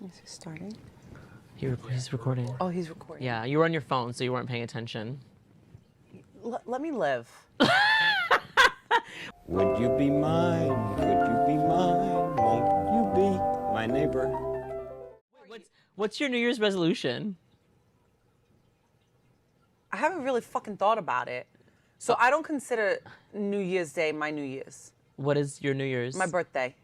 Is he starting? He's recording. Oh, he's recording. Yeah, you were on your phone, so you weren't paying attention. Let me live. Would you be mine? Could you be mine? Won't you be my neighbor? What's your New Year's resolution? I haven't really fucking thought about it. So I don't consider New Year's Day my New Year's. What is your New Year's? My birthday.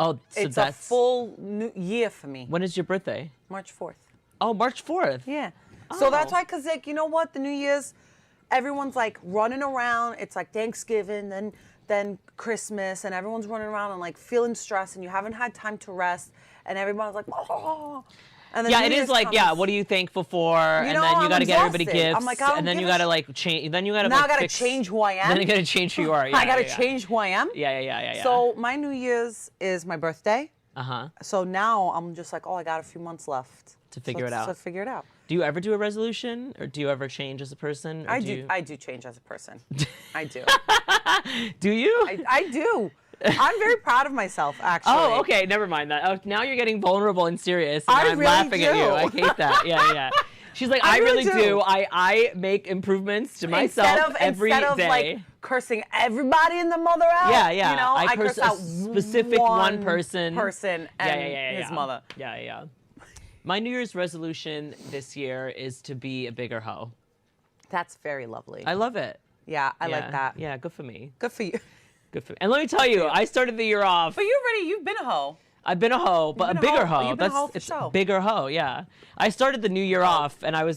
Oh, so It's that's a full new year for me. When is your birthday? March 4th. Oh, March 4th. Yeah. Oh. So that's why, because, like, you know what? The New Year's, everyone's, like, running around. It's, like, Thanksgiving, then Christmas, and everyone's running around and, like, feeling stressed, and you haven't had time to rest, and everyone's like, oh. And then Yeah, New it Year's is like, comes. yeah, what are you thankful for? And know, then you I'm got to get everybody exhausted. gifts. I'm like, I don't and then give you a got to, like, change. Then you got to, Now like, I got to fix- change who I am. Then you got to change who you are. Yeah, I got to yeah, change who I am. Yeah. So my New Year's is my birthday. Uh-huh. So now I'm just like, oh, I got a few months left. To figure it out. So figure it out. Do you ever do a resolution? Or do you ever change as a person? Or I do change as a person. I do. Do you? I do. I'm very proud of myself, actually. Oh, okay. Never mind that. Oh, now you're getting vulnerable and serious. And I I'm really laughing at you. do. I hate that. Yeah. She's like, I really do. I make improvements to myself every day. Instead of like cursing everybody in the mother out. Yeah. You know, I curse curse out a specific one person. And his mother. Yeah. My New Year's resolution this year is to be a bigger hoe. That's very lovely. I love it. Yeah, I like that. Yeah, good for me. Good for you. Good for me. And let me tell you, I started the year off. But you've been a hoe. I've been a hoe, but a You've been a bigger hoe. hoe. You've been a hoe for It's sure. bigger hoe, yeah. I started the new year off, and I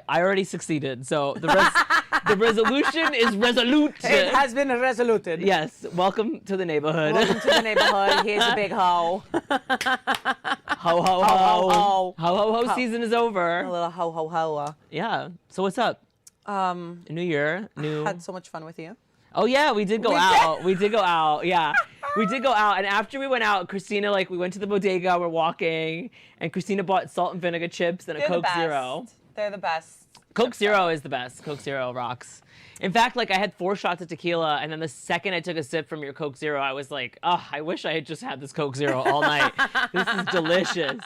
already succeeded. So the resolution is resolute. It has been resoluted. Yes. Welcome to the neighborhood. Welcome to the neighborhood. Here's a big hoe. Ho ho ho. Ho ho season is over. A little ho ho ho. Yeah. So what's up? New year, new. Had so much fun with you. Oh yeah, we did go out. We did go out. Yeah. We did go out, and after we went out, Christina, we went to the bodega, we're walking, and Christina bought salt and vinegar chips and a Coke Zero. They're the best. Coke Zero is the best. Coke Zero rocks. In fact, I had 4 shots of tequila, and then the second I took a sip from your Coke Zero, I was like, oh, I wish I had just had this Coke Zero all night. This is delicious.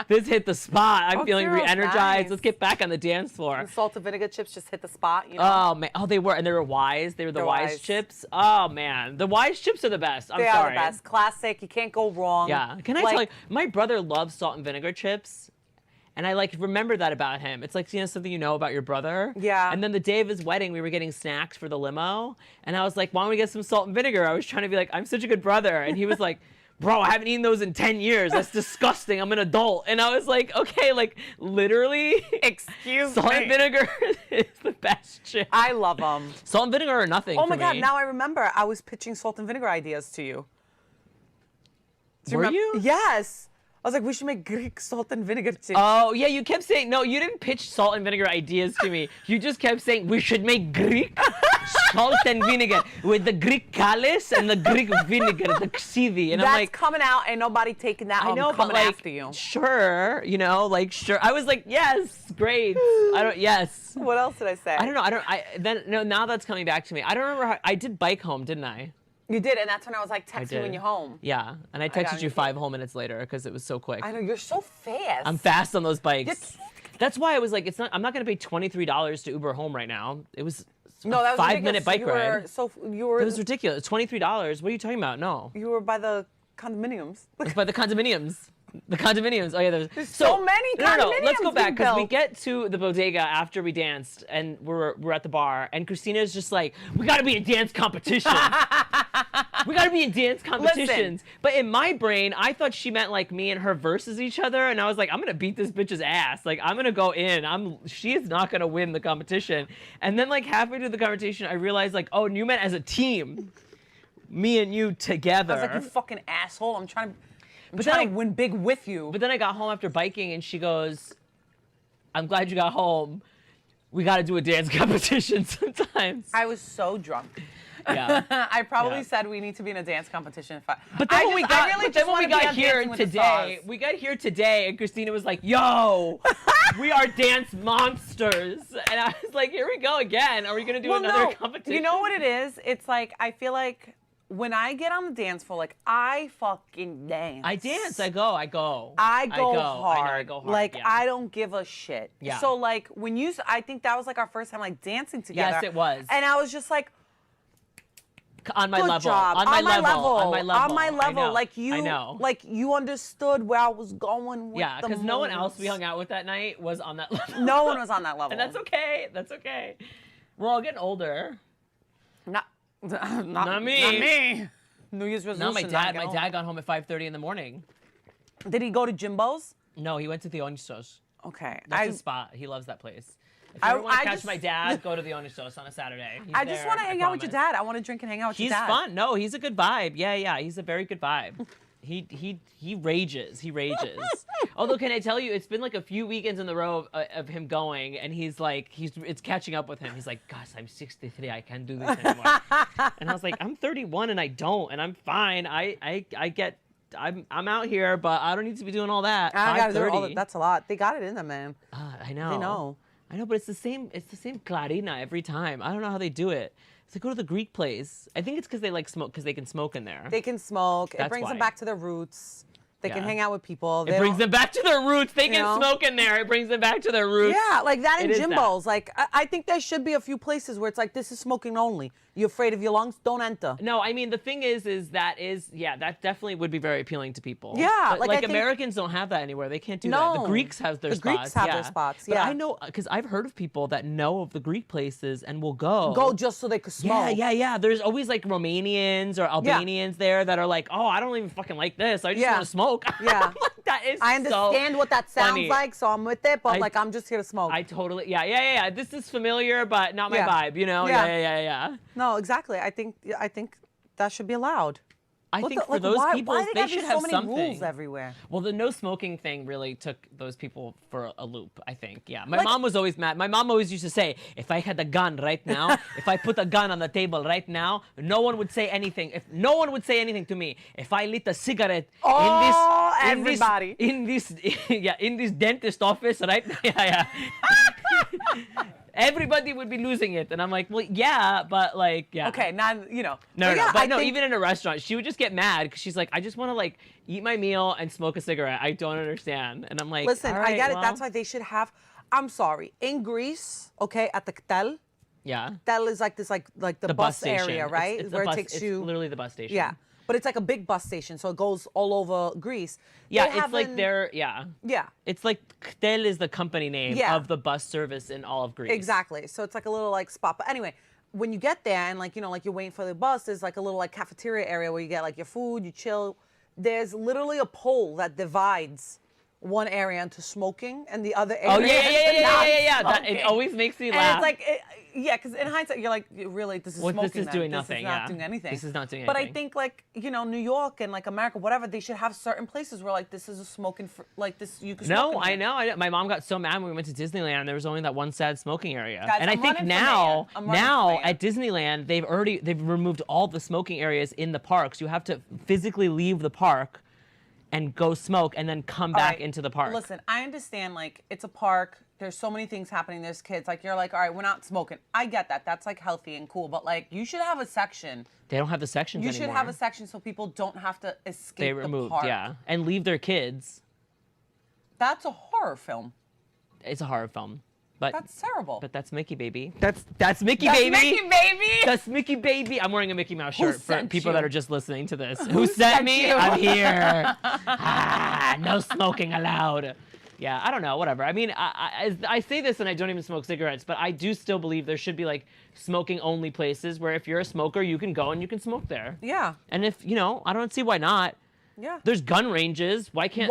This hit the spot. I'm feeling re-energized. Nice. Let's get back on the dance floor. And salt and vinegar chips just hit the spot, you know? Oh, man. Oh, they were. And they were Wise. They were the Wise chips. Oh, man. The Wise chips are the best. I'm sorry. They are the best. Classic. You can't go wrong. Yeah. Can I tell you, my brother loves salt and vinegar chips. And I remember that about him. It's something you know about your brother. Yeah. And then the day of his wedding, we were getting snacks for the limo. And I was like, why don't we get some salt and vinegar? I was trying to be like, I'm such a good brother. And he was like, bro, I haven't eaten those in 10 years. That's disgusting. I'm an adult. And I was like, okay, literally, excuse salt me. and vinegar is the best chip. I love them. Salt and vinegar are nothing Oh my God, me. now I remember. I was pitching salt and vinegar ideas to you. Were you? Yes. I was like, we should make Greek salt and vinegar chips. Oh, yeah, you kept saying, no, you didn't pitch salt and vinegar ideas to me. You just kept saying, we should make Greek salt and vinegar with the Greek callus and the Greek vinegar, the ksidi. And That's I'm like, coming out. Ain't nobody taking that. I know, I'm coming but after you. Sure, sure. I was like, yes, great. Yes. What else did I say? I don't know. Now that's coming back to me. I don't remember how, I did bike home, didn't I? You did, and that's when I was like, text me when you're home. Yeah, and I texted you 5 whole minutes later because it was so quick. I know, you're so fast. I'm fast on those bikes. That's why I was like, I'm not gonna pay $23 to Uber home right now. It was a that was 5-minute bike ride. It was ridiculous. $23. What are you talking about? No. You were by the condominiums. It's by the condominiums. The condominiums. Oh yeah, there's so many condominiums. No. Let's go back because we built. get to the bodega after we danced and we're at the bar and Christina's just like, we got to be in dance competition. We got to be in dance competitions. Listen. But in my brain, I thought she meant me and her versus each other, and I was like, I'm gonna beat this bitch's ass. I'm gonna go in. She is not gonna win the competition. And then halfway through the competition, I realized oh, you meant as a team, me and you together. I was like, you fucking asshole. I'm trying to win big with you. But then I got home after biking and she goes, I'm glad you got home. We got to do a dance competition sometimes. I was so drunk. Yeah. I probably said we need to be in a dance competition. But then when we got here today and Christina was like, yo, we are dance monsters. And I was like, here we go again. Are we going to do another competition? You know what it is? It's I feel like when I get on the dance floor, like I fucking dance. I dance. I go. I go I know hard. I go hard. Like yeah. I don't give a shit. Yeah. So like when you, I think that was like our first time like dancing together. Yes, it was. And I was just like, on my good level. job. On my level. On my level. On my level. I know. Like you. I know. Like you understood where I was going with Yeah, the because no one else moves. we hung out with that night was on that level. No one was on that level. And that's okay. That's okay. We're all getting older. Not me. Not me. New Year's No, resolution. my dad got home at 5:30 in the morning. Did he go to Jimbo's? No, he went to the Onistos. Okay. That's his spot. He loves that place. If you ever want to catch my dad, go to the Onistos on a Saturday. I just want to hang out with your dad. I want to drink and hang out with your dad. He's fun. No, he's a good vibe. Yeah. He's a very good vibe. He rages. He rages. Although, can I tell you, it's been like a few weekends in the row of him going, and he's like, it's catching up with him. He's like, Gus, I'm 63. I can't do this anymore. And I was like, I'm 31 and I don't, and I'm fine. I'm out here, but I don't need to be doing all that. I gotta do all 5:30. that's a lot. They got it in them, man. I know. They know. I know, but it's the same clarina every time. I don't know how they do it. So go to the Greek place. I think it's because they like smoke, because they can smoke in there. They can smoke. It That's brings them why. back to their roots. They can Yeah. hang out with people. It brings them back to their roots. They You can know? smoke in there. It brings them back to their roots. Yeah, like that in It is that. Jimbo's. Like I think there should be a few places where it's like this is smoking only. You're afraid of your lungs? Don't enter. No, I mean the thing is that definitely would be very appealing to people. Yeah, but like, I think- Americans don't have that anywhere. They can't do that. No. The Greeks have their The spots. Greeks have their yeah. spots, But yeah. I know because I've heard of people that know of the Greek places and will go. Go just so they could smoke. Yeah. There's always like Romanians or Albanians there that are like, oh, I don't even fucking like this. I just Yeah. want to smoke. Yeah. I'm like, that is I understand so what that sounds funny. like, so I'm with it. But I- like I'm just here to smoke. I totally, yeah. This is familiar, but not my Yeah. vibe, you know? Yeah. Yeah. No, exactly. I think that should be allowed. I What think the- for like, those why, people, why they gotta should be have so many something. rules everywhere. Well, the no smoking thing really took those people for a loop, I think. Yeah. My Like- mom was always mad. My mom always used to say, if I had a gun right now, if I put a gun on the table right now, no one would say anything. If no one would say anything to me. If I lit a cigarette everybody. in this dentist office right now. Yeah. Everybody would be losing it. And I'm like, well, yeah, but like, yeah. Okay, now No, But yeah, I think- even in a restaurant, she would just get mad because she's like, I just want to like eat my meal and smoke a cigarette. I don't understand. And I'm like, Listen, all I right, get it. well, That's why they should have. I'm sorry. In Greece, okay, at the Ktel. Yeah. Ktel is like this, like the, bus bus station. area, right? It's the Where bus- it takes it's you. literally the bus station. Yeah, but it's like a big bus station, so it goes all over Greece. Yeah, They it's like haven't- their, yeah. Yeah. It's like Ktel is the company name Yeah. of the bus service in all of Greece. Exactly. So it's like a little like spot. But anyway, when you get there and like like you're waiting for the bus, there's like a little like cafeteria area where you get like your food, you chill. There's literally a pole that divides one area into smoking and the other area. Oh, yeah. into That, it non-smoking. always makes me And laugh. it's like, yeah, because in hindsight, you're like, really, this is Well, smoking. this is then. doing This nothing, is not yeah. doing anything. This is not doing But I anything. think like, New York and like America, whatever, they should have certain places where like this is a smoking, like this, you can smoke. No, in I here. know. My mom got so mad when we went to Disneyland. There was only that one sad smoking area. Guys, and I I'm think running for now, mayor. I'm running for mayor. at Disneyland, they've removed all the smoking areas in the parks. You have to physically leave the park and go smoke and then come All back right, into the park. Listen, I understand like it's a park. There's so many things happening. There's kids. Like you're like, all right, we're not smoking. I get that. That's like healthy and cool. But like you should have a section. They don't have the sections You anymore. should have a section so people don't have to escape They the removed, park. yeah, and leave their kids. That's a horror film. It's a horror film, but That's terrible. but that's Mickey baby. That's Mickey That's baby. Mickey, baby. That's Mickey baby. I'm wearing a Mickey Mouse shirt for sent people you? that are just listening to this. Who sent me? you? I'm here. No smoking allowed. Yeah, I don't know, whatever. I mean, I say this and I don't even smoke cigarettes, but I do still believe there should be like smoking only places where if you're a smoker, you can go and you can smoke there. Yeah. And if, I don't see why not. Yeah. There's gun ranges. Why can't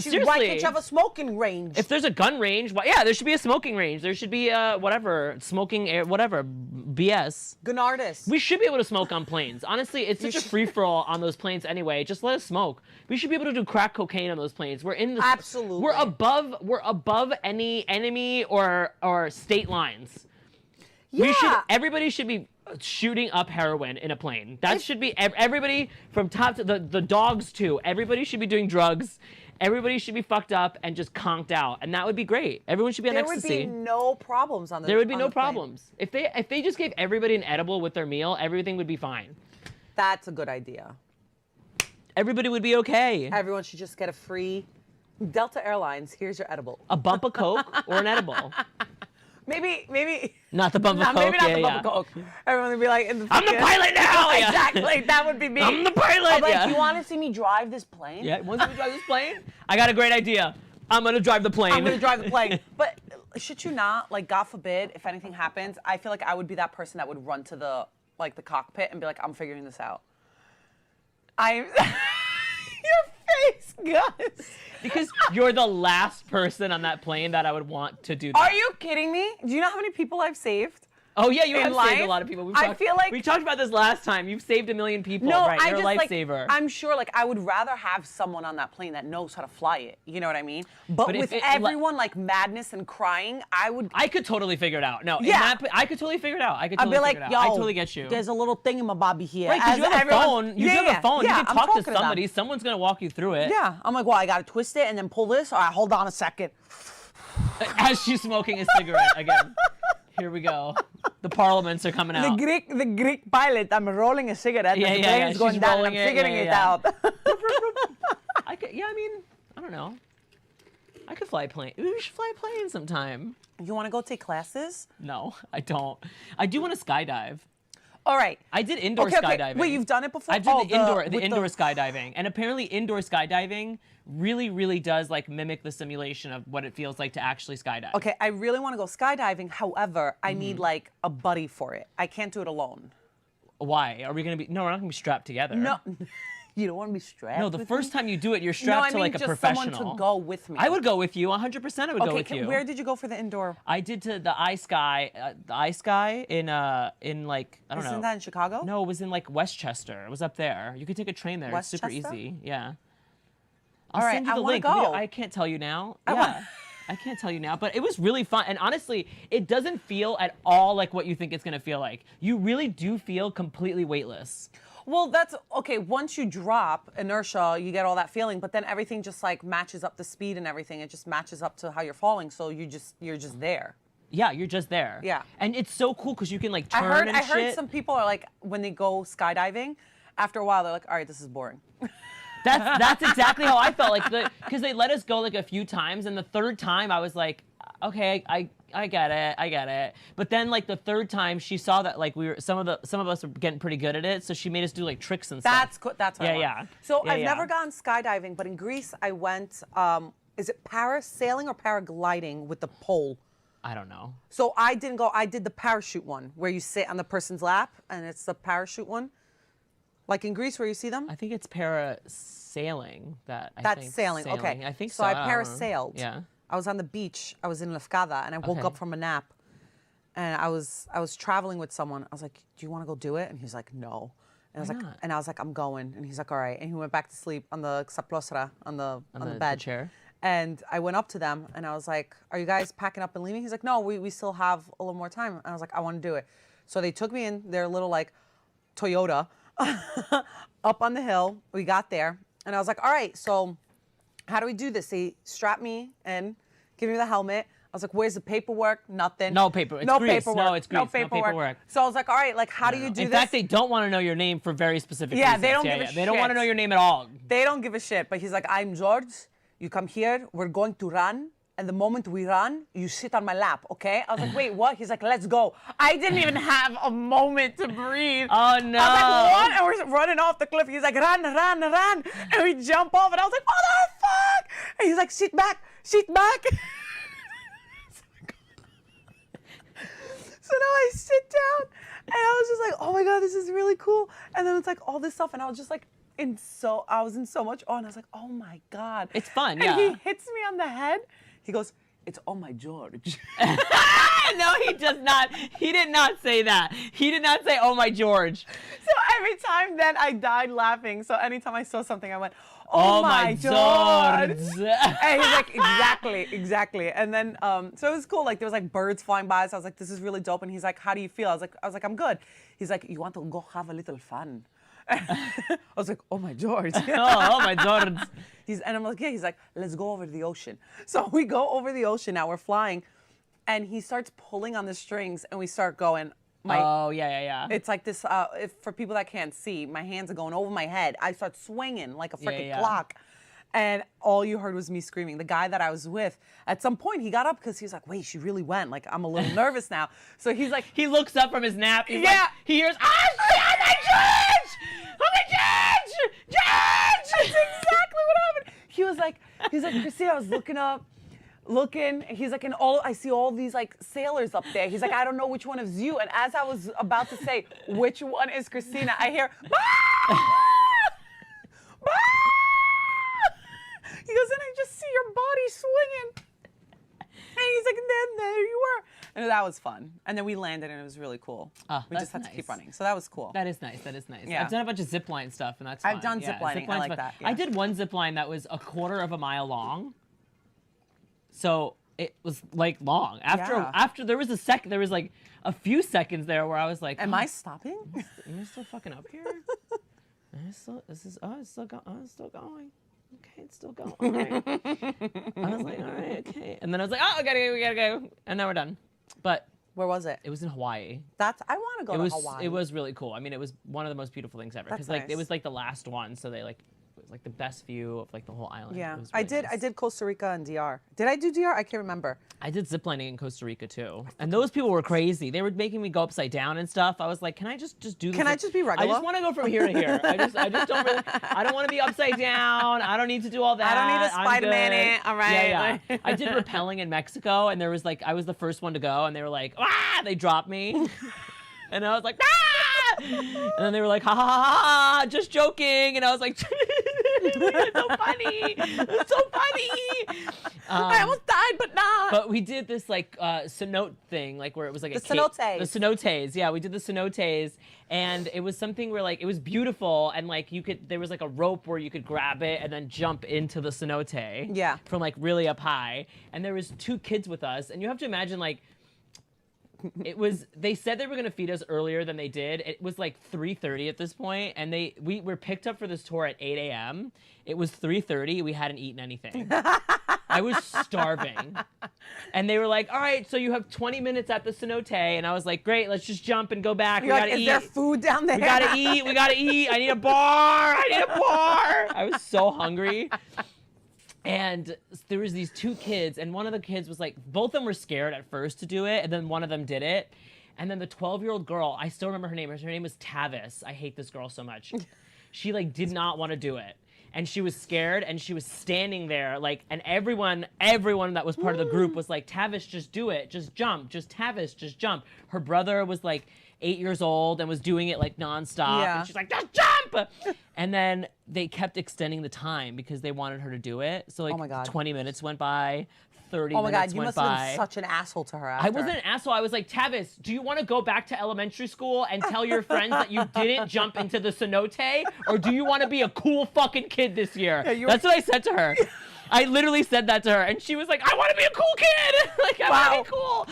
you have a smoking range? If there's a gun range, there should be a smoking range. There should be whatever, smoking air, whatever, BS. Good artist. We should be able to smoke on planes. Honestly, it's such a free-for-all on those planes anyway. Just let us smoke. We should be able to do crack cocaine on those planes. We're in the Absolutely. We're above any enemy or state lines. Yeah. Everybody should be shooting up heroin in a plane. That should be everybody from top to the dogs too. Everybody should be doing drugs. Everybody should be fucked up and just conked out, and that would be great. Everyone should be on ecstasy. There would be no problems on the There would be on no the plane. problems. If they just gave everybody an edible with their meal, everything would be fine. That's a good idea. Everybody would be okay. Everyone should just get a free Delta Airlines. Here's your edible. A bump of Coke or an edible. Maybe. Not the bump of Coke. Maybe not yeah, the bump yeah. of Coke. Everyone would be like, in the I'm the pilot now. Yeah. Exactly. That would be me. I'm the pilot. I'm like, yeah. you want to see me drive this plane? Yeah. Want to drive this plane? I got a great idea. I'm gonna drive the plane. I'm gonna drive the plane. But should you not, like, God forbid, if anything happens, I feel like I would be that person that would run to the cockpit and be like, I'm figuring this out. Your face, Gus. Because you're the last person on that plane that I would want to do that. Are you kidding me? Do you know how many people I've saved? Oh yeah, you in have life? saved a lot of people. I feel like we talked about this last time. You've saved 1 million people. no, right? I You're a just lifesaver. I'm sure I would rather have someone on that plane that knows how to fly it. You know what I mean? But if with it- everyone like madness and crying, I could totally figure it out. No, Yeah. I could totally figure it out. I could I'd totally be like, figure it yo, out. I totally get you. There's a little thing in my bobby here. Right, because As you have a everyone- phone. You yeah, have a phone. yeah, You can I'm talk to talking them. somebody. Someone's gonna walk you through it. Yeah, I'm like, well, I gotta twist it and then pull this. All right, hold on a second. As she's smoking a cigarette again. Here we go. The parliaments are coming out. The Greek pilot. I'm rolling a cigarette. Yeah, the yeah, plane's yeah, going she's down. rolling I'm it, figuring yeah, it yeah. out. I mean, I don't know. I could fly a plane. We should fly a plane sometime. You want to go take classes? No, I don't. I do want to skydive. All right. I did indoor Okay. skydiving. Wait, you've done it before? I've done the with indoor skydiving, and apparently indoor skydiving really, really does like mimic the simulation of what it feels like to actually skydive. Okay, I really want to go skydiving. However, I Mm-hmm. need like a buddy for it. I can't do it alone. Why? Are we gonna be? No, we're not gonna be strapped together. No, you don't want to be strapped. No, the with first me? time you do it, you're No, strapped I to mean like a just professional. someone to go with me. I would go with you. 100%. I would go with you. Where did you go for the indoor? I did to the iSky in like I don't know. Isn't that in Chicago? No, it was in like Westchester. It was up there. You could take a train there. It's super Westchester? easy. Yeah. I'll All right, send you I the wanna link. go. I can't tell you now. Yeah. I can't tell you now, but it was really fun. And honestly, it doesn't feel at all like what you think it's gonna feel like. You really do feel completely weightless. Well, that's okay. Once you drop inertia, you get all that feeling, but then everything just like matches up the speed and everything. It just matches up to how you're falling, so you're just there. Yeah, you're just there. Yeah. And it's so cool because you can like turn and I heard shit. some people are like when they go skydiving, after a while they're like, all right, this is boring. That's exactly how I felt. Like because they let us go like a few times, and the third time I was like, okay, I get it. But then like the third time, she saw that like some of us were getting pretty good at it, so she made us do like tricks and stuff. That's cool. That's what I want. Yeah. So Yeah, I've yeah. never gone skydiving, but in Greece I went. Is it parasailing or paragliding with the pole? I don't know. So I didn't go. I did the parachute one, where you sit on the person's lap, and it's the parachute one. Like in Greece, where you see them. I think it's parasailing that. That's sailing. Okay. I think so. so. I don't know. parasailed. Yeah. I was on the beach. I was in Lefkada, and I woke Okay. up from a nap. And I was traveling with someone. I was like, "Do you want to go do it?" And he's like, "No." And I was like, "I'm going." And he's like, "All right." And he went back to sleep on the xaplosra, on the bed. The chair. And I went up to them and I was like, "Are you guys packing up and leaving?" He's like, "No, we still have a little more time." And I was like, "I want to do it." So they took me in their little like Toyota up on the hill. We got there and I was like, "All right, so how do we do this?" They strapped me in, give me the helmet. I was like, "Where's the paperwork?" Nothing. No paper. It's no Greece. paperwork. No, it's Greece. No No paperwork. paperwork. So I was like, "All right, like how do you do In this?" fact, they don't want to know your name for very specific Yeah, reasons. they don't give a They don't want to shit. know your name at all. They don't give a shit. But he's like, "I'm George. You come here. We're going to run. And the moment we run, you sit on my lap, okay?" I was like, "Wait, what?" He's like, "Let's go." I didn't even have a moment to breathe. Oh no. I was like, "What?" And we're running off the cliff. He's like, "Run, run, run." And we jump off. And I was like, "Motherfuck!" And he's like, "Sit back, sit back." So now I sit down. And I was just like, "Oh my God, this is really cool." And then it's like all this stuff. And I was just like, I was in so much awe. And I was like, "Oh my God." It's fun, And yeah. he hits me on the head. He goes, "It's oh my George." No, he does not. He did not say that. He did not say, "Oh my George." So every time then I died laughing. So anytime I saw something, I went, "Oh, my George." George. And he's like, exactly. And then, so it was cool. Like there was like birds flying by. So I was like, "This is really dope." And he's like, "How do you feel?" I was like, "I'm good." He's like, "You want to go have a little fun?" I was like, "Oh my George." oh my George. And I'm like, "Yeah." He's like, "Let's go over the ocean." So we go over the ocean. Now we're flying, and he starts pulling on the strings, and we start going. Oh, yeah. It's like this, for people that can't see, my hands are going over my head. I start swinging like a freaking clock. And all you heard was me screaming. The guy that I was with, at some point, he got up because he was like, wait, she really went. Like, I'm a little nervous now. So he's like. He looks up from his nap. He's like, he hears, oh, my judge! Oh, my judge! Judge! That's exactly what happened. He's like, Christina, I was looking, he's like, I see all these like sailors up there. He's like, I don't know which one is you. And as I was about to say, which one is Christina, I hear, he goes, and I just see your body swinging. And he's like, and then there you were. And that was fun. And then we landed, and it was really cool. We just had to keep running. So that was cool. That is nice. Yeah. I've done a bunch of zip line stuff, and that's fun. I've done zip lining. I like that. Yeah. I did one zip line that was 1/4 of a mile long. So it was like long. After there was like a few seconds there where I was like, am I stopping? Am I still fucking up here? It's still going. Okay, it's still going. Okay. I was like, all right, okay. And then I was like, oh, we gotta go. And now we're done. But where was it? It was in Hawaii. I want to go to Hawaii. It was really cool. I mean, it was one of the most beautiful things ever. Because it was like the last one, so it was like the best view of like the whole island. Yeah, really I did Costa Rica and DR. Did I do DR? I can't remember. I did ziplining in Costa Rica too, and those people were crazy. They were making me go upside down and stuff. I was like, can I just do this? Can I just be regular? I just want to go from here to here. I just don't really. I don't want to be upside down. I don't need to do all that. I don't need a Spider-Man it. All right. Yeah. I did rappelling in Mexico, and there was like I was the first one to go, and they were like, ah! They dropped me, and I was like, ah! And then they were like, ha ha ha ha, just joking, and I was like. It's so funny. It's so funny. I almost died, but not. But we did this like cenote thing, like where it was like the cenotes. The cenotes. Yeah, we did the cenotes, and it was something where like it was beautiful, and like there was like a rope where you could grab it and then jump into the cenote. Yeah. From like really up high, and there was 2 kids with us, and you have to imagine like. They said they were going to feed us earlier than they did. It was like 3:30 at this point, and we were picked up for this tour at 8 a.m. It was 3:30. We hadn't eaten anything. I was starving. And they were like, all right, so you have 20 minutes at the cenote. And I was like, great, let's just jump and go back. We gotta eat. Is there food down there? We gotta eat. I need a bar. I was so hungry. And there was these 2 kids, and one of the kids was like, both of them were scared at first to do it, and then one of them did it. And then the 12-year-old girl, I still remember her name. Her name was Tavis. I hate this girl so much. She like did not want to do it. And she was scared, and she was standing there like, and everyone that was part of the group was like, Tavis, just do it. Just jump. Just Tavis, just jump. Her brother was like 8 years old and was doing it like nonstop. Yeah. And she's like, just jump! And then they kept extending the time because they wanted her to do it. So like oh my God. 20 minutes went by, 30 oh my minutes God, you went must by. have been such an asshole to her after. I wasn't an asshole. I was like, Tavis, do you want to go back to elementary school and tell your friends that you didn't jump into the cenote? Or do you want to be a cool fucking kid this year? Yeah, that's what I said to her. I literally said that to her, and she was like, I want to be a cool kid. Like, I want to be cool.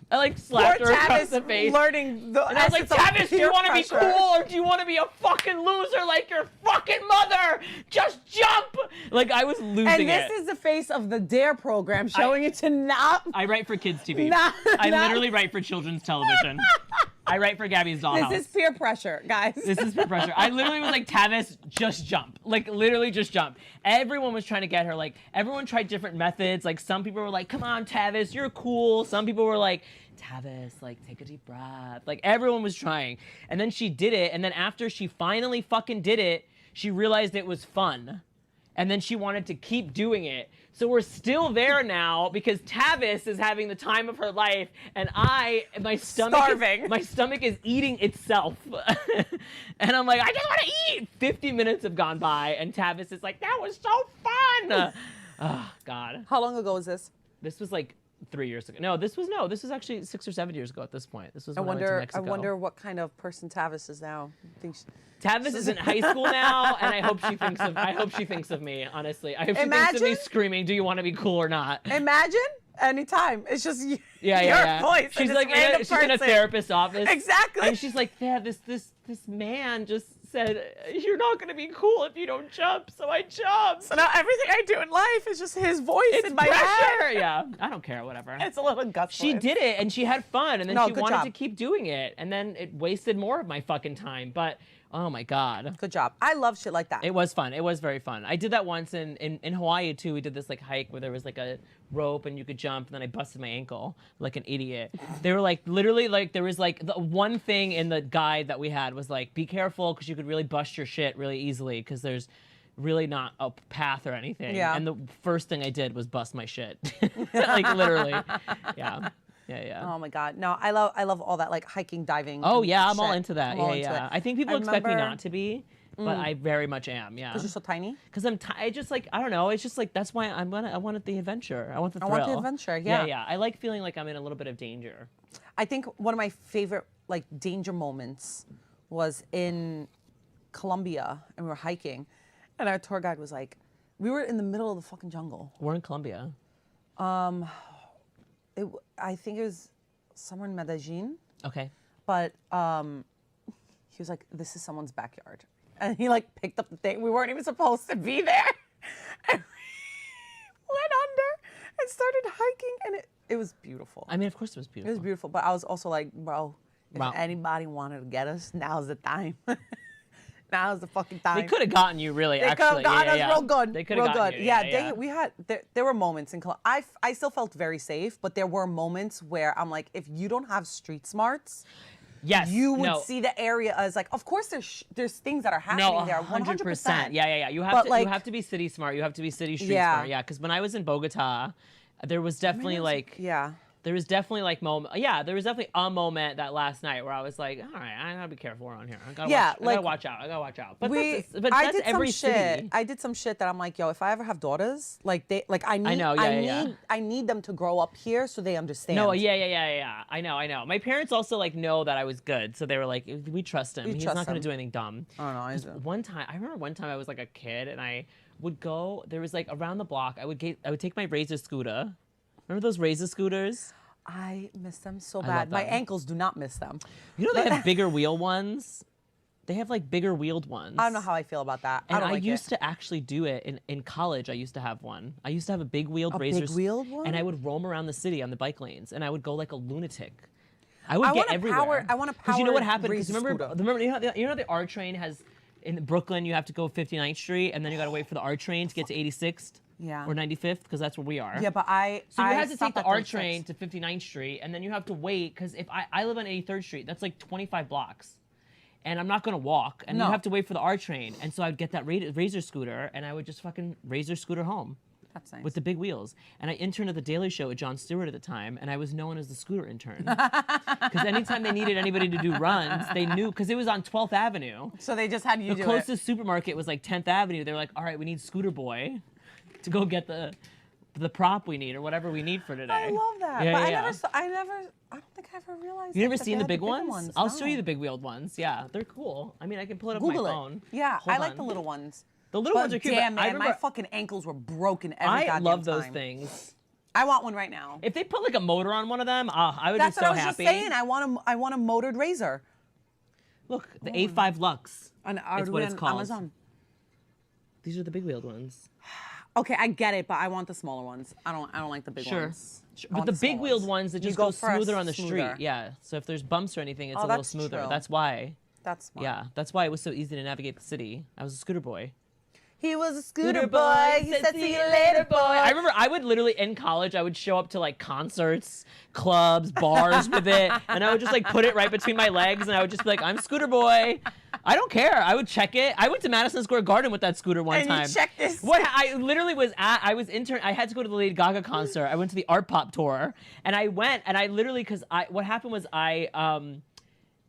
I like slapped her across the face. Learning the and I was like, Tavis, do you want to be cool or do you want to be a fucking loser like your fucking mother? Just jump. Like, I was losing it. And this is the face of the DARE program showing it to not. I write for kids TV. I literally write for children's television. I write for Gabby's Dollhouse. This is peer pressure, guys. This is peer pressure. I literally was like, Tavis, just jump. Like, literally just jump. Everyone was trying to get her. Like, everyone tried different methods. Like, some people were like, come on, Tavis, you're cool. Some people were like, Tavis, like, take a deep breath. Like, everyone was trying. And then she did it. And then after she finally fucking did it, she realized it was fun. And then she wanted to keep doing it. So we're still there now because Tavis is having the time of her life, and my stomach is eating itself. And I'm like, I just want to eat. 50 minutes have gone by, and Tavis is like, that was so fun. Oh, God. How long ago was this? This was like 3 years ago. No, this was actually 6 or 7 years ago at this point. This was when I went to Mexico. I wonder what kind of person Tavis is now. Tavis is in high school now, and I hope she thinks of me, honestly. I hope she thinks of me screaming, do you want to be cool or not? Imagine anytime. It's just your voice. She's like she's in a therapist's office. Exactly. And she's like, yeah, this man just said, you're not going to be cool if you don't jump, so I jumped. So now everything I do in life is just his voice in my head. yeah. I don't care, whatever. It's a little Gus She voice. did it, and she had fun, and then No, she good wanted job. to keep doing it, and then it wasted more of my fucking time. But oh my god, Good job. I love shit like that. it was fun. It was very fun. I did that once in Hawaii too. We did this like hike where there was like a rope and you could jump, and then I busted my ankle like an idiot. They were like literally like there was like the one thing in the guide that we had was like be careful because you could really bust your shit really easily because there's really not a path or anything. Yeah. And the first thing I did was bust my shit, like literally. Yeah. Yeah, yeah. Oh my God. No, I love all that like hiking, diving. Oh and yeah, I'm all shit. into that. I'm all Yeah, into yeah. it. I think people I expect me remember- not to be, but I very much am. Yeah. Because you're so tiny. Because I just like I don't know. It's just like that's why I wanted the adventure. I want the thrill. I want the adventure, yeah. Yeah. I like feeling like I'm in a little bit of danger. I think one of my favorite like danger moments was in Colombia, and we were hiking, and our tour guide was like, we were in the middle of the fucking jungle. We're in Colombia. I think it was somewhere in Medellin, Okay. but he was like, this is someone's backyard. And he like picked up the thing. We weren't even supposed to be there. And we went under and started hiking, and it was beautiful. I mean, of course it was It beautiful. was beautiful, but I was also like, bro, if Wow. anybody wanted to get us, now's the time. Now's the fucking time. They could have gotten you really. They could actually. have gotten yeah, us yeah. real good. They could real have gotten good. you. Yeah, we had. There were moments in Colombia. I still felt very safe, but there were moments where I'm like, if you don't have street smarts, Yes. you would no. see the area as like, of course there's things that are happening No, there, 100%. Yeah. You have But, to like- you have to be city smart. You have to be city street Yeah. smart. Yeah. Because when I was in Bogota, there was definitely like yeah. there was definitely like there was definitely a moment that last night where I was like, all right, I gotta be careful around here. I gotta watch out. I gotta watch out. But I that's did every some shit. city. I did some shit that I'm like, yo, if I ever have daughters, I need, know, yeah. I need them to grow up here so they understand. No, yeah. I know. My parents also like know that I was good, so they were like, we trust him. He's trust not gonna him. do anything dumb. I don't know. I remember one time I was like a kid and I would go. There was like around the block. I would take my Razor scooter. Remember those Razor scooters? I miss them so love bad. My them. ankles do not miss them. You know they have bigger wheel ones. They have like bigger wheeled ones. I don't know how I feel about that. And I don't like used it. to actually do it in college. I used to have one. I used to have a big wheeled A Razor. big wheeled one? And I would roam around the city on the bike lanes, and I would go like a lunatic. I would I get want a everywhere. power- I want a Because you know what powered happened? Because Razor remember, scooter. you know the R train has in Brooklyn. You have to go 59th Street, and then you got to wait for the R train to get to 86th. Yeah. Or 95th, because that's where we are. Yeah, but So you I have to take stopped the at R 36. train to 59th Street, and then you have to wait, because if I live on 83rd Street, that's like 25 blocks. And I'm not going to walk, and No. you have to wait for the R train. And so I'd get that Razor scooter, and I would just fucking Razor scooter home. That's nice. With the big wheels. And I interned at the Daily Show with Jon Stewart at the time, and I was known as the scooter intern. Because anytime they needed anybody to do runs, they knew, because it was on 12th Avenue. So they just had you The do it. closest supermarket was like 10th Avenue. They were like, all right, we need Scooter Boy to go get the prop we need or whatever we need for today. I love that. Yeah, but yeah, yeah. I don't think I ever realized. You never that seen they the had big ones? I'll show No. you the big wheeled ones. Yeah, they're cool. I mean, I can pull it up Google on my it. phone. Yeah, Hold I like on. the little ones. The little But ones are cute. damn, but I man, my remember, fucking ankles were broken every I goddamn love those time. things. I want one right now. If they put like a motor on one of them, I would That's be what so I was happy. just saying. I want a motored razor. Look, the A5 Lux. On, It's what it's called. Amazon. These are the big wheeled ones. Okay, I get it, but I want the smaller ones. I don't like the big Sure. ones. I But want the big small wheeled ones that You just go go first, smoother on the smoother. street. Yeah. So if there's bumps or anything, it's Oh, a little that's smoother. true. That's why. That's smart. Yeah. That's why it was so easy to navigate the city. I was a scooter boy. He was a scooter boy. He said, "See you later, boy." I remember I would literally in college I would show up to like concerts, clubs, bars with it, and I would just like put it right between my legs, and I would just be like, "I'm scooter boy." I don't care. I would check it. I went to Madison Square Garden with that scooter one And you time. checked this? What I literally was at. I was intern. I had to go to the Lady Gaga concert. I went to the Art Pop tour, and I went, and I literally because what happened was I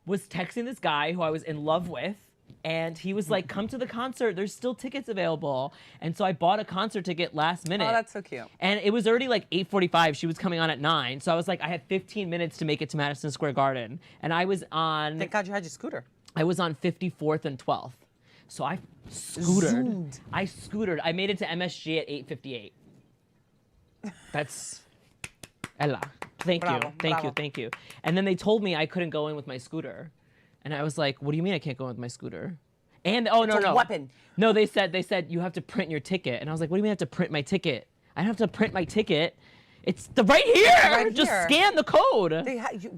was texting this guy who I was in love with. And he was like, come to the concert. There's still tickets available. And so I bought a concert ticket last minute. Oh, that's so cute. And it was already like 8:45. She was coming on at 9. So I was like, I had 15 minutes to make it to Madison Square Garden. And I was on Thank God you had your scooter. 54th and 12th. So I scootered. Zoomed. I scootered. I made it to MSG at 8:58. That's Ella. Thank you. Bravo, Thank bravo. you. Thank you. And then they told me I couldn't go in with my scooter. And I was like, what do you mean I can't go in with my scooter? And oh, no, It's a no. weapon. No, they said you have to print your ticket. And I was like, what do you mean I have to print my ticket? I don't have to print my ticket. It's right here. Right Just here. scan the code.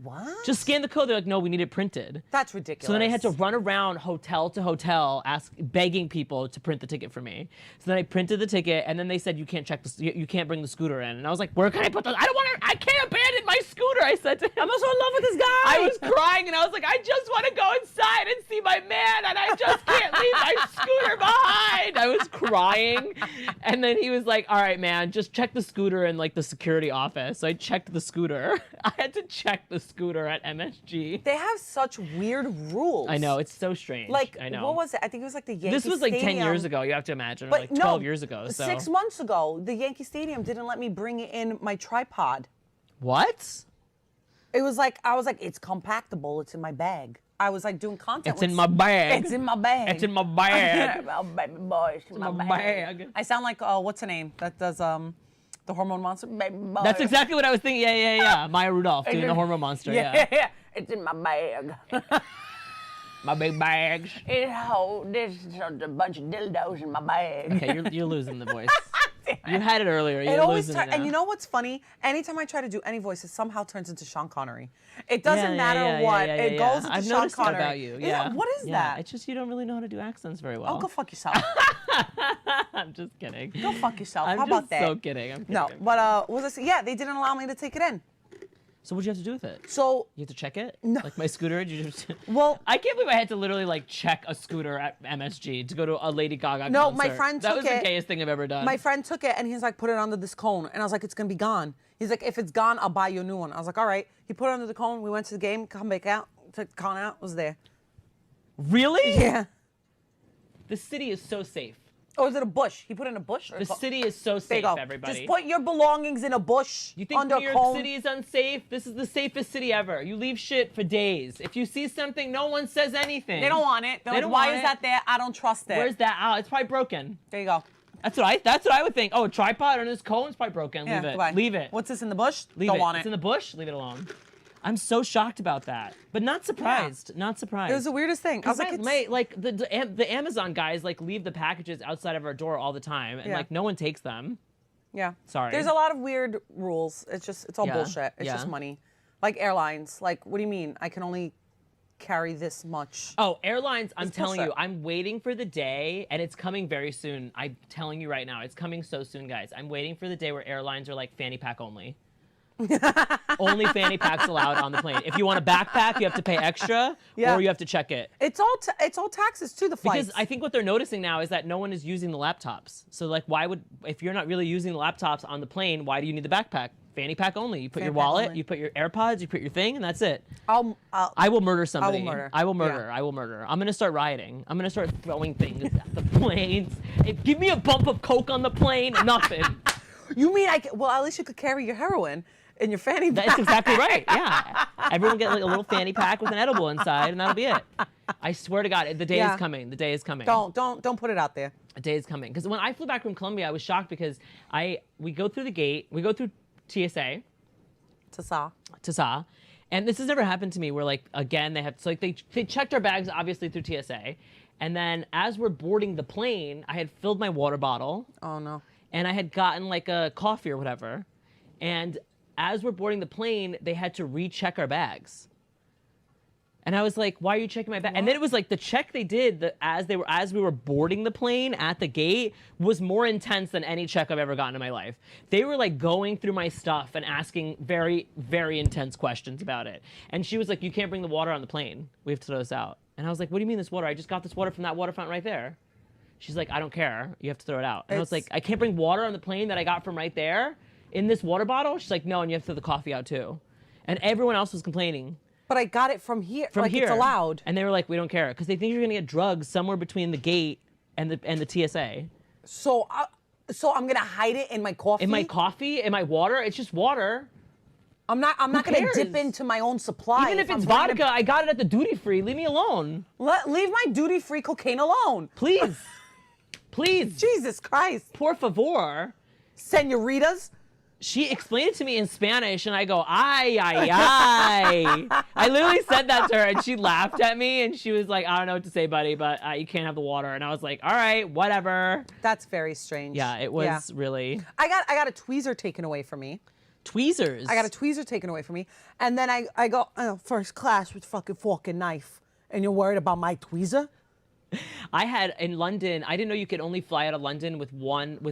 What? Just scan the code. They're like, no, we need it printed. That's ridiculous. So then I had to run around hotel to hotel, begging people to print the ticket for me. So then I printed the ticket, and then they said you can't you can't bring the scooter in. And I was like, where can I put the? I can't abandon my scooter. I said to him, I'm so in love with this guy. I was crying, and I was like, I just want to go inside and see my man, and I just can't leave my scooter behind. I was crying, and then he was like, all right, man, just check the scooter in like the security office. So I checked the scooter. I had to check the scooter at MSG. They have such weird rules. I know, it's so strange. Like, I know. what was it? I think it was like the Yankee This was like 10 Stadium. years ago, you have to imagine, or But like no, 12 years ago. So. 6 months ago, the Yankee Stadium didn't let me bring in my tripod. What? It was like, I was like, it's compactable. It's in my bag. I was like doing content. It's in my bag. It's in my bag. It's in my bag. Oh, baby boy, it's in my bag. I sound like, what's her name? That does the Hormone Monster. Baby boy. That's exactly what I was thinking. Yeah. Maya Rudolph doing the Hormone Monster. Yeah. It's in my bag. My big bags. There's a bunch of dildos in my bag. Okay, you're losing the voice. You had it earlier. It You're always losing it now. and you know what's funny? Anytime I try to do any voice, it somehow turns into Sean Connery. It doesn't matter what. It goes into I've Sean noticed that Connery. about you. Yeah. What is that? It's just you don't really know how to do accents very well. Oh, go fuck yourself. I'm just kidding. Go fuck yourself. I'm How just about that? so kidding. I'm kidding. No, but what was I saying? Yeah, they didn't allow me to take it in. So what'd you have to do with it? So You have to check it? No. Like my scooter? Did you just... Well- I can't believe I had to literally like check a scooter at MSG to go to a Lady Gaga No, concert. my friend That took was the it. gayest thing I've ever done. my friend took it and he's like, put it under this cone. And I was like, it's gonna be gone. He's like, if it's gone, I'll buy you a new one. I was like, all right. He put it under the cone. We went to the game, come back out, took the cone out, it was there. Really? Yeah. The city is so safe. Or is it a bush? He put it in a bush? Or The city is so There you safe, go. everybody. Just put your belongings in a bush You think under New York cone. City is unsafe? This is the safest city ever. You leave shit for days. If you see something, no one says anything. They don't want it. They're They like, don't why want is it. that there? I don't trust it. Where's that? Oh, it's probably broken. There you go. That's what I would think. Oh, a tripod on this cone's probably broken. Yeah, Leave it. goodbye. Leave it. What's this in the bush? Leave don't it. want It's it. in the bush. Leave it alone. I'm so shocked about that, but not surprised. Not surprised. It was the weirdest thing. I was like, the Amazon guys like leave the packages outside of our door all the time, and Yeah. like no one takes them. yeah. Sorry. There's a lot of weird rules. It's all Yeah, bullshit. It's yeah. just money. Like airlines. Like, what do you mean? I can only carry this much. Oh, airlines, I'm It's telling you, bullshit. I'm waiting for the day, and it's coming very soon. I'm telling you right now, it's coming so soon, guys. I'm waiting for the day where airlines are like fanny pack only. Only fanny packs allowed on the plane. If you want a backpack, you have to pay extra, Yeah. or you have to check it. It's all taxes too. The flights. Because I think what they're noticing now is that no one is using the laptops. So like, if you're not really using the laptops on the plane, why do you need the backpack? Fanny pack only. You put your Fanny pack wallet, only. you put your AirPods, you put your thing, and that's it. I will murder somebody. murder. I will murder. Yeah. I will murder. I'm gonna start rioting. I'm gonna start throwing things at the planes. Hey, give me a bump of coke on the plane. Nothing. You mean well, at least you could carry your heroin in your fanny pack. That's exactly right. Yeah. Everyone get like a little fanny pack with an edible inside, and that'll be it. I swear to God, the day Yeah. is coming. The day is coming. Don't put it out there. A day is coming. Because when I flew back from Colombia, I was shocked because we go through the gate, we go through TSA, TSA, and this has never happened to me. Where like again they checked our bags obviously through TSA, and then as we're boarding the plane, I had filled my water bottle. Oh no. And I had gotten like a coffee or whatever, and as we're boarding the plane, they had to recheck our bags. And I was like, why are you checking my bag? And then it was like the check they did as we were boarding the plane at the gate was more intense than any check I've ever gotten in my life. They were like going through my stuff and asking very, very intense questions about it. And she was like, you can't bring the water on the plane. We have to throw this out. And I was like, what do you mean this water? I just got this water from that water fountain right there. She's like, I don't care. You have to throw it out. And I was like, I can't bring water on the plane that I got from right there in this water bottle? She's like, no, and you have to throw the coffee out too. And everyone else was complaining. But I got it from here. From like here. It's allowed. And they were like, we don't care. Because they think you're going to get drugs somewhere between the gate and the TSA. So I'm gonna hide it in my coffee. In my coffee, in my water, it's just water. I'm not gonna cares? dip into my own supply. Even if it's I'm buying vodka, I got it at the duty free. Leave me alone. leave my duty-free cocaine alone. Please. Please. Jesus Christ. Por favor. Senoritas. She explained it to me in Spanish, and I go, ay, ay, ay. I literally said that to her, and she laughed at me, and she was like, I don't know what to say, buddy, but you can't have the water. And I was like, all right, whatever. That's very strange. Yeah, it was really. I got a tweezer taken away from me. Tweezers. I got a tweezer taken away from me. And then I go, first class with fucking fork and knife. And you're worried about my tweezer? I had in London, I didn't know you could only fly out of London with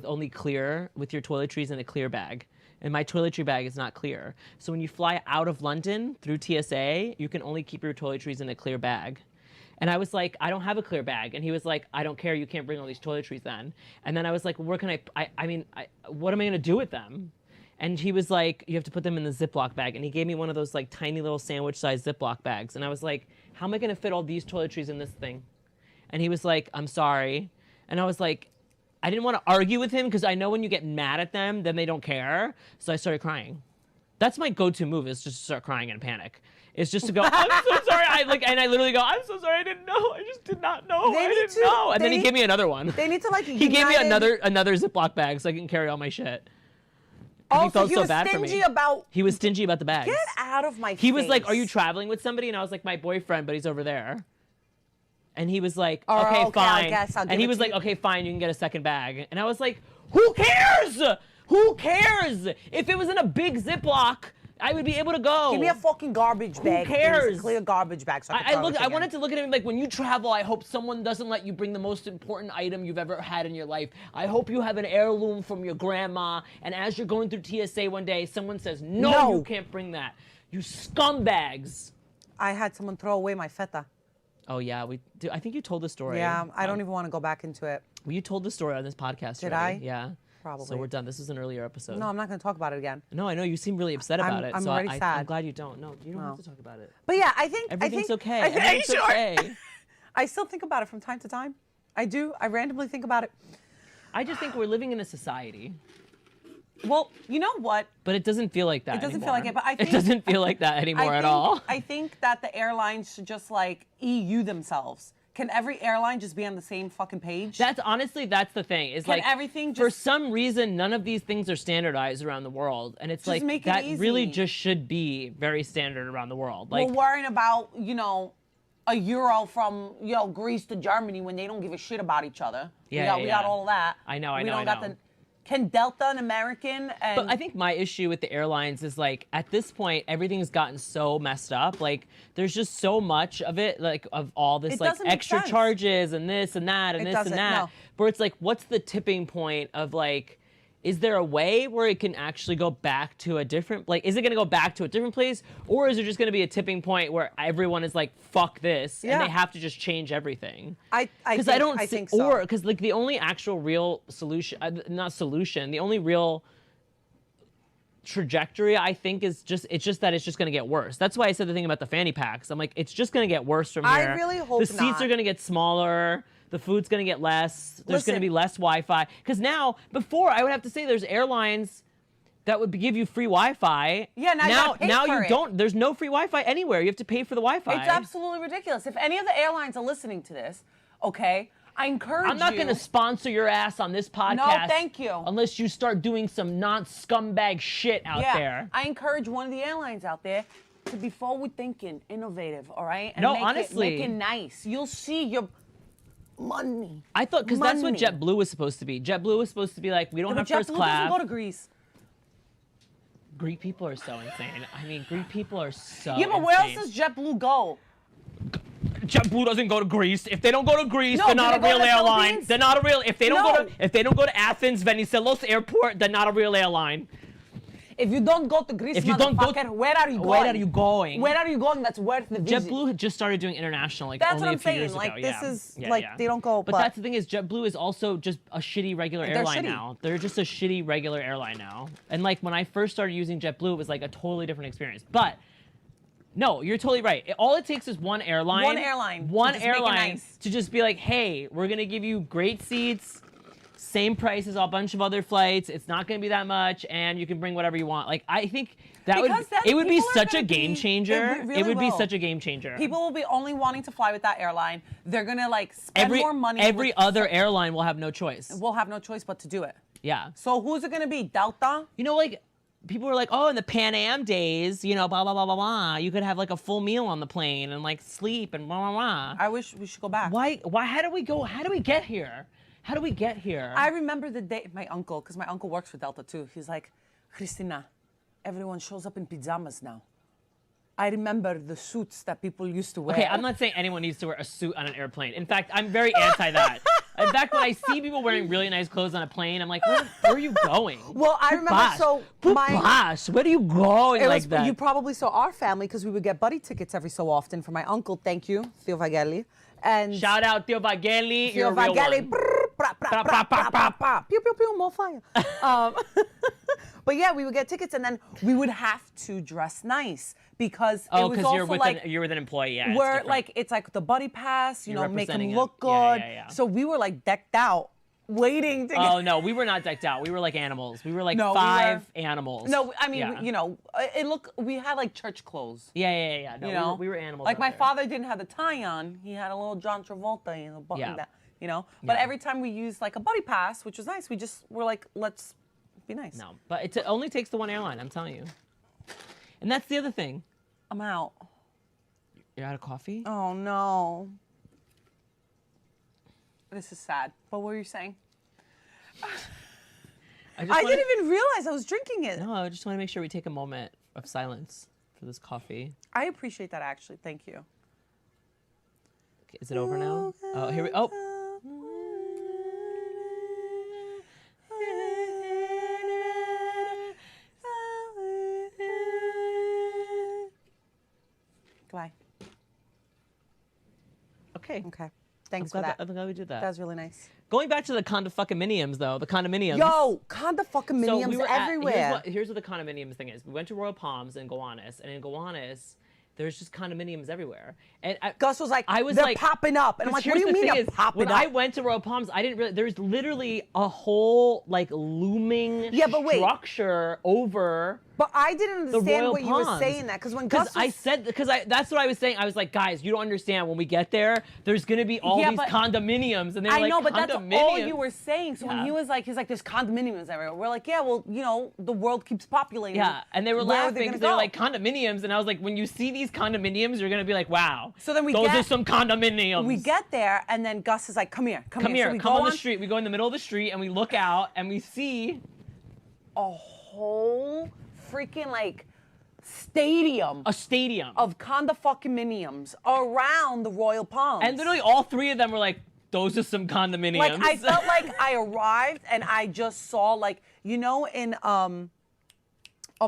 only clear, with your toiletries in a clear bag. And my toiletry bag is not clear. So when you fly out of London through TSA, you can only keep your toiletries in a clear bag. And I was like, I don't have a clear bag. And he was like, I don't care. You can't bring all these toiletries then. And then I was like, well, where can what am I going to do with them? And he was like, you have to put them in the Ziploc bag. And he gave me one of those like tiny little sandwich-sized Ziploc bags. And I was like, how am I going to fit all these toiletries in this thing? And he was like, I'm sorry. And I was like, I didn't want to argue with him because I know when you get mad at them, then they don't care. So I started crying. That's my go-to move, is just to start crying in panic. It's just to go, I'm so sorry. And I literally go, I'm so sorry. I didn't know. I just did not know. I didn't know. And then he gave me another one. They need to like He gave me another Ziploc bag so I can carry all my shit. He felt so bad for me. He was stingy about the bags. Get out of my face. He was like, are you traveling with somebody? And I was like, my boyfriend, but he's over there. And he was like, okay, fine. I guess I'll give and he it was to like, you. okay, fine, you can get a second bag. And I was like, who cares? Who cares? If it was in a big Ziploc, I would be able to go. Give me a fucking garbage bag. Who cares? A clear garbage bag. So I wanted to look at him like, when you travel, I hope someone doesn't let you bring the most important item you've ever had in your life. I hope you have an heirloom from your grandma, and as you're going through TSA one day, someone says, no, you can't bring that. You scumbags. I had someone throw away my feta. Oh yeah, I think you told the story. Yeah, I don't even want to go back into it. Well, you told the story on this podcast. Did already. I? Yeah. Probably. So we're done. This is an earlier episode. No, I'm not going to talk about it again. No, I know you seem really upset about it. I'm so already sad. I'm glad you don't. No, you don't have to talk about it. But yeah, I think Everything's okay. Everything's okay. I still think about it from time to time. I do. I randomly think about it. I just think we're living in a society. Well, you know what? But it doesn't feel like that. It doesn't anymore. feel like it. But I think it doesn't feel like that anymore at all. I think that the airlines should just like EU themselves. Can every airline just be on the same fucking page? That's the thing. Is like everything for just, some reason none of these things are standardized around the world, and it's like make it that easy. really just should be very standard around the world. Like we're worrying about a euro from Greece to Germany when they don't give a shit about each other. Yeah, we got all of that. I know. Can Delta and American and... But I think my issue with the airlines is like at this point everything's gotten so messed up. Like there's just so much of it, like of all this like extra charges and this and that and this and that. No. Where it's like, what's the tipping point of like, is there a way where it can actually go back to a different, like, is it going to go back to a different place, or is there just going to be a tipping point where everyone is like, fuck this, and they have to just change everything? I think so. Or because like the only actual real solution, the only real trajectory I think is just that it's just going to get worse. That's why I said the thing about the fanny packs. I'm like, it's just going to get worse from here. I really hope the seats are going to get smaller. The food's going to get less. There's going to be less Wi-Fi. Because now, before, I would have to say there's airlines that would give you free Wi-Fi. Yeah, now you don't. There's no free Wi-Fi anywhere. You have to pay for the Wi-Fi. It's absolutely ridiculous. If any of the airlines are listening to this, okay, I encourage you. I'm not going to sponsor your ass on this podcast. No, thank you. Unless you start doing some non-scumbag shit out there. I encourage one of the airlines out there to be forward-thinking, innovative, all right? And honestly. make it nice. You'll see your... money. I thought, because that's what JetBlue was supposed to be. JetBlue was supposed to be like, we don't have first class. JetBlue doesn't go to Greece. Greek people are so insane. I mean, Greek people are so Yeah, but where else does JetBlue go? JetBlue doesn't go to Greece. If they don't go to Greece, No, they're do not they a go to real the airline. Philippines? They're not a real. If they don't No. go to Athens, Venizelos Airport, they're not a real airline. If you don't go to Greece, If you don't go, where are you going? Where are you going? Where are you going? That's worth the visit. JetBlue had just started doing international like That's only what I'm a few saying. years Like ago. this is Yeah, like yeah. they don't go. But that's the thing is JetBlue is also just a shitty regular airline shitty. now. They're just a shitty regular airline now. And like when I first started using JetBlue, it was like a totally different experience. But no, you're totally right. All it takes is one airline. To just be like, hey, we're gonna give you great seats. Same price as a bunch of other flights. It's not going to be that much, and you can bring whatever you want. Like I think it would be such a game changer. It would be such a game changer. People will be only wanting to fly with that airline. They're gonna like spend more money. Every other airline will have no choice. We'll have no choice but to do it. Yeah. So who's it gonna be? Delta? You know, like people were like, oh, in the Pan Am days, you know, blah blah blah blah blah. You could have like a full meal on the plane and like sleep and blah blah blah. I wish we should go back. Why? How do we go? How do we get here? How do we get here? I remember the day, my uncle, because my uncle works for Delta too. He's like, Christina, everyone shows up in pajamas now. I remember the suits that people used to wear. Okay, I'm not saying anyone needs to wear a suit on an airplane. In fact, I'm very anti that. In fact, when I see people wearing really nice clothes on a plane, I'm like, where are you going? Well, I remember, so where are you going like that? You probably saw our family because we would get buddy tickets every so often for my uncle. Thank you, Theo Vagelli. And Shout out Theo Vagelli. Theo You're a real Vagelli. one. Pew, pew, pew, more fire. But yeah, we would get tickets and then we would have to dress nice because it was also you're with an employee. Yeah, we're like, it's like the buddy pass, you know, make them representing look him. good. Yeah. So we were like decked out, waiting to get. Oh no, we were not decked out. We were like animals. We were like No, five animals. No, I mean, Yeah. you know, we had like church clothes. Yeah. No, You know, we were animals. Like out my there. father didn't have the tie on; he had a little John Travolta, you know, button Yeah. that, you know. But Yeah. every time we used like a buddy pass, which was nice, we just were like, let's be nice. No, but it only takes the one airline. I'm telling you. And that's the other thing. I'm out. You're out of coffee. Oh no. This is sad. But what were you saying? I didn't even realize I was drinking it. No, I just want to make sure we take a moment of silence for this coffee. I appreciate that actually. Thank you. Okay, is it over now? Oh, here we. Oh. Goodbye. Okay. Okay. Thanks I'm for that. I'm glad we did that. That was really nice. Going back to the condominiums, though, the condominiums. Yo, condominiums everywhere. Here's what the condominiums thing is. We went to Royal Palms in Gowanus, and in Gowanus, there's just condominiums everywhere. And Gus was like, they're they're popping up. And I'm like, what do you mean they're popping when up? I went to Royal Palms, I didn't realize there's literally a whole like looming structure over. But I didn't understand Royal what you were Palms. saying that because when Gus was, that's what I was saying. I was like, guys, you don't understand. When we get there, there's gonna be all these condominiums, and they're I like, know, but that's all you were saying. So when Yeah. he was like, there's condominiums everywhere. We're like, yeah, well, you know, the world keeps populating. Yeah, and they were Where are laughing they because gonna they were go? like condominiums, and I was like, when you see these condominiums, you're gonna be like, wow. So then those are some condominiums. We get there, and then Gus is like, come here. Come So here, we come go on the street. We go in the middle of the street, and we look out, and we see a whole freaking like stadium a stadium of condominiums around the Royal Palms. And literally all three of them were like, those are some condominiums. Like I felt like I arrived and I just saw like, you know, in oh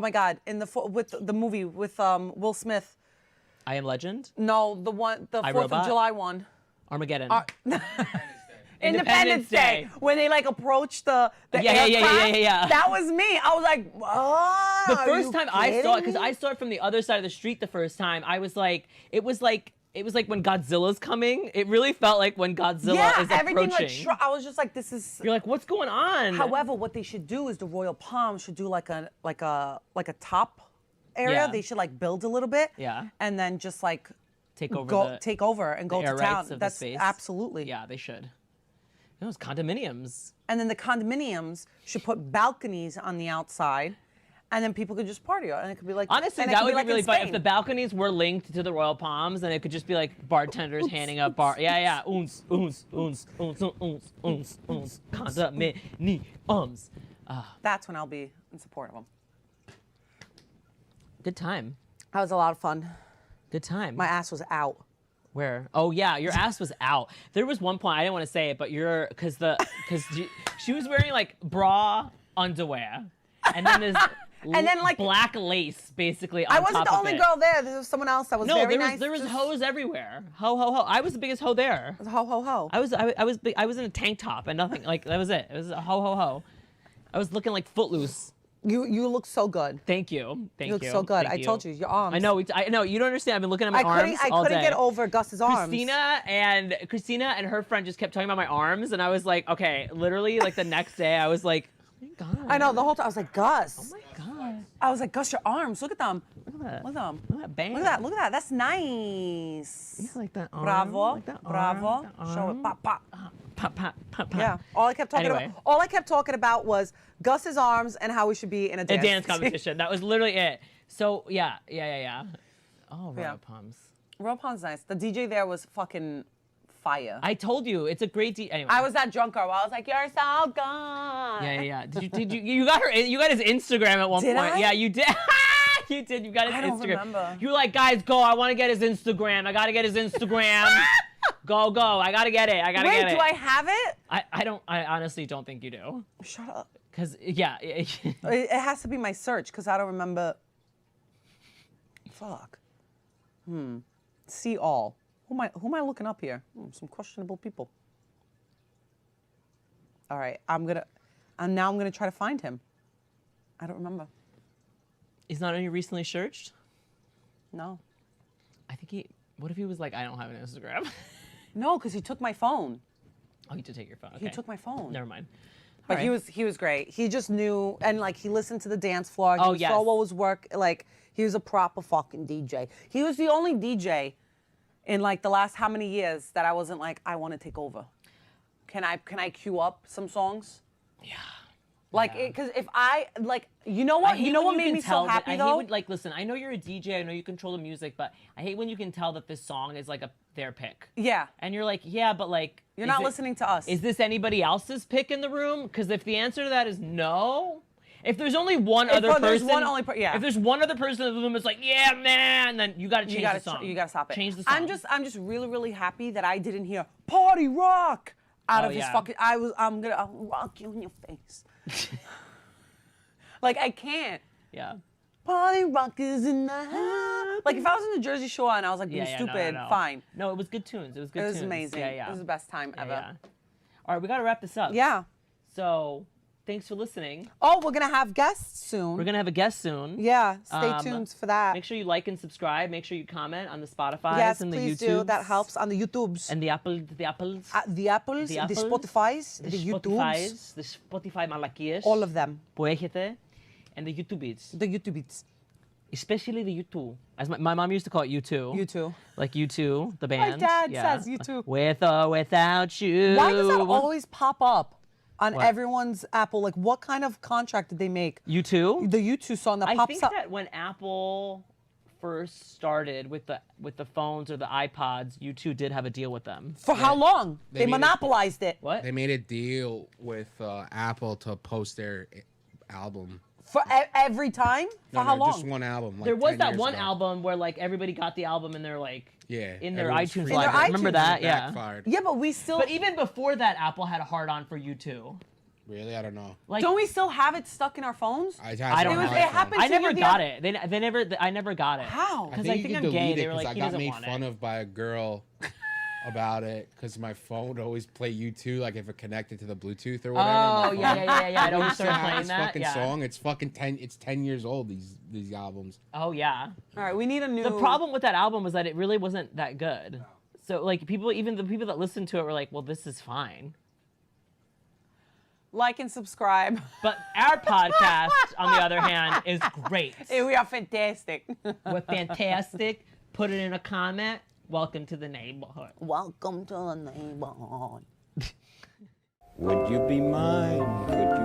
my God, in the movie with Will Smith. I Am Legend? No, the 4th of July one. Armageddon. Independence Day. When they like approached the aircraft. Yeah. That was me. I was like, oh. The first time I saw it, because I saw it from the other side of the street the first time, I was like, it was like when Godzilla's coming. It really felt like when Godzilla is everything approaching. like I was just like, this is. You're like, what's going on? However, what they should do is the Royal Palms should do like a top area. Yeah. They should like build a little bit. Yeah. And then just like take over and go air to town. rights of That's the space. absolutely. Yeah, they should. Those condominiums. And then the condominiums should put balconies on the outside, and then people could just party. And it could be like Honestly, and it that could would be like really in fun if Spain. the balconies were linked to the Royal Palms, and it could just be like bartenders handing up Yeah. Oons. Condominiums. That's when I'll be in support of them. Good time. That was a lot of fun. Good time. My ass was out. Where? Oh yeah, your ass was out. There was one point I didn't want to say it, but because she was wearing like bra underwear, and then this And then, like- black lace basically on I wasn't top the of only it. girl there. There was someone else that was No, very there was nice. there was Just- hoes everywhere. Ho ho ho. I was the biggest hoe there. Ho ho ho. I was in a tank top and nothing. Like that was it. It was a ho ho ho. I was looking like Footloose. You look so good. Thank you. Thank you. You look so good. Thank I you. told you, your arms. I know. I know. You don't understand. I've been looking at my arms I all couldn't day. get over Gus's arms. Christina and her friend just kept talking about my arms, and I was like, okay, literally, like the next day, I was like, oh my God. I know, the whole time I was like, Gus. Oh my God. I was like, Gus, your arms. Look at them. Look at that. Look at them. Look at that bang. Look at that. Look at that. That's nice. Yeah, like that arm. Bravo. Like that Bravo. arm, that Show arm. it. Pop, pop. Pop, pop, pop, pop. Yeah. All I kept talking about was Gus's arms and how we should be in a dance competition. That was literally it. So yeah. Oh, Royal Yeah. Palms. Royal Palms nice. The DJ there was fucking fire. I told you, it's a great anyway. I was that drunk girl. I was like, "You're so good." Yeah. Did you got her? You got his Instagram at one Did point. I? Yeah, you did. You did. You got his I don't Instagram. remember. You were like, guys, go. I want to get his Instagram. I gotta get his Instagram. Go. I gotta get it. I gotta get it. Wait, do I have it? I honestly don't think you do. Shut up. Cause yeah. It has to be my search because I don't remember. Fuck. See all. Who am I looking up here? Some questionable people. All right, now I'm gonna try to find him. I don't remember. He's not on your recently searched? No. I think what if he was like, I don't have an Instagram? No, because he took my phone. Oh, he did take your phone. Okay. He took my phone. Never mind. But All right. he was great. He just knew, and like he listened to the dance floor. Oh, He yes. saw what was work. Like he was a proper fucking DJ. He was the only DJ in like the last how many years that I wasn't like, I want to take over. Can I queue up some songs? Yeah. Like, because if I like, you know what made me so happy though? Listen, I know you're a DJ, I know you control the music, but I hate when you can tell that this song is like their pick. Yeah. And you're like, yeah, but like, You're not listening to us. Is this anybody else's pick in the room? Because if the answer to that is no, if there's only one other person, if there's one other person in the room that's like, yeah, man, then you got to change the song. You got to stop it. Change the song. I'm just really, really happy that I didn't hear party rock out of his fucking. I'm gonna rock you in your face. Like I can't. Yeah. Party rock is in the house. Like if I was in the Jersey Shore and I was like being stupid, fine. No, it was good tunes. It was good tunes. It was amazing. Yeah. It was the best time ever. Yeah. All right, we got to wrap this up. Yeah. So, thanks for listening. Oh, we're gonna have guests soon. We're gonna have a guest soon. Yeah, stay tuned for that. Make sure you like and subscribe. Make sure you comment on the Spotify Yes, and the please YouTubes. do. That helps on the YouTubes. And the apples. The Apples, the Spotifys, the YouTubes. The Spotify malakias. All of them. Που έχετε. And the YouTubies. The YouTubies. Especially the U2. As my mom used to call it U2. U2. Like U2, the band. My dad says U2. With or without you. Why does that always pop up on everyone's Apple? Like, what kind of contract did they make? U2? The U2 song that pops up. I think that when Apple first started with the phones or the iPods, U2 did have a deal with them. For how long? They monopolized it. What? They made a deal with Apple to post their album. For every time? For how long? Just one album. Like there was 10 that years one ago. album where like everybody got the album and they're like in their iTunes free. library. Remember that? Yeah. Backfired. Yeah, but we still. But even before that, Apple had a hard on for U2. Really? I don't know. Like, don't we still have it stuck in our phones? I don't know. It happened I to never you got it. They never. I never got it. How? Because I think I'm gay. They were like, I he got doesn't made want fun it. of by a girl about it because my phone would always play U2 like if it connected to the Bluetooth or whatever. Oh yeah. It always started playing this that. fucking song. It's fucking 10. It's 10 years old. These albums. Oh yeah. All right, we need a new. The problem with that album was that it really wasn't that good. No. So like even the people that listened to it were like, well, this is fine. Like and subscribe. But our podcast, on the other hand, is great. We are fantastic. We're fantastic. Put it in a comment. Welcome to the neighborhood. Welcome to the neighborhood. Would you be mine? Could